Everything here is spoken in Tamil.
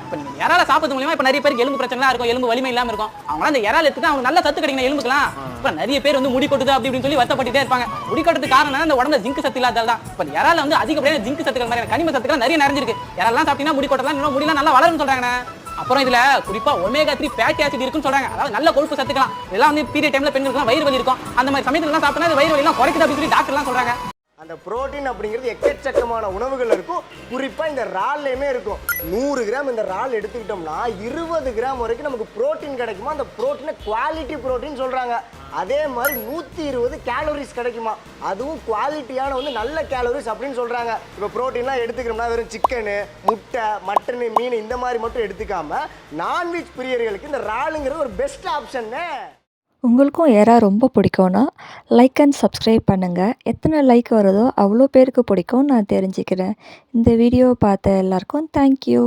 இப்போ நீங்க இறால சாப்பிடுறது மூலியமா இப்போ நிறைய பேருக்கு எலும்பு பிரச்சனை இருக்கும், எலும்பு வலிமை இல்லாம இருக்கும். அவங்களாம் அந்த இறால் எடுத்துட்டு அவங்க நல்ல சத்து கிடைக்கணும் எலும்புக்கலாம். இப்போ நிறைய பேர் வந்து முடி கொட்டுது அப்படி இப்படின்னு சொல்லி வருத்தப்பட்டுட்டே இருப்பாங்க. முடி கொட்டுறதுக்கு காரணம் அந்த உடம்புல ஜிங்க் சத்து இல்லாததால தான். இப்போ இறால வந்து அதிகப்படியான ஜிங்க் சத்துக்கள் மாதிரி கனிம சத்துக்கள் நிறைய நிறைஞ்சிருக்கு. இறாலாம் சாப்பிட்டீங்கன்னா முடி கொட்டலாம், இன்னும் முடியெல்லாம் நல்லா வளரும்னு சொல்றாங்க. அப்புறம் இதுல குறிப்பா ஒமேகா 3 ஃபேட்டி ஆசிட் இருக்குன்னு சொல்றாங்க. அதாவது நல்ல கொழுப்பு சத்துக்கலாம். இதெல்லாம் வந்து பீரியட் டைம்ல பெண்களுக்கு வயிறு வலி இருக்கும், அந்த மாதிரி சமயத்துல எல்லாம் சாப்பிட்டா இந்த வயிறு வலி எல்லாம் குறைக்குது அப்படின்னு சொல்லி டாக்டர் எல்லாம் சொல்றாங்க. அந்த புரோட்டீன் அப்படிங்கிறது எக்கச்சக்கமான உணவுகள் இருக்கும். குறிப்பாக இந்த இறால்லையுமே இருக்கும். 100 கிராம் இந்த இறால் எடுத்துக்கிட்டோம்னா 20 கிராம் வரைக்கும் நமக்கு புரோட்டீன் கிடைக்குமா. அந்த புரோட்டீனை குவாலிட்டி புரோட்டீன் சொல்கிறாங்க. அதே மாதிரி 120 கேலோரிஸ் கிடைக்குமா. அதுவும் குவாலிட்டியான வந்து நல்ல கேலோரிஸ் அப்படின்னு சொல்கிறாங்க. இப்போ புரோட்டீன்லாம் எடுத்துக்கிறோம்னா வெறும் சிக்கனு, முட்டை, மட்டனு, மீன் இந்த மாதிரி மட்டும் எடுத்துக்காம நான்வெஜ் பிரியர்களுக்கு இந்த இறாலுங்கிறது ஒரு பெஸ்ட் ஆப்ஷன்னு. உங்களுக்கும் எறா ரொம்ப பிடிக்கும்னா லைக் அண்ட் சப்ஸ்கிரைப் பண்ணுங்கள். எத்தனை லைக் வருதோ அவ்வளோ பேருக்கு பிடிக்கும்னு நான் தெரிஞ்சுக்கிறேன். இந்த வீடியோவை பார்த்த எல்லாருக்கும் தேங்க்யூ.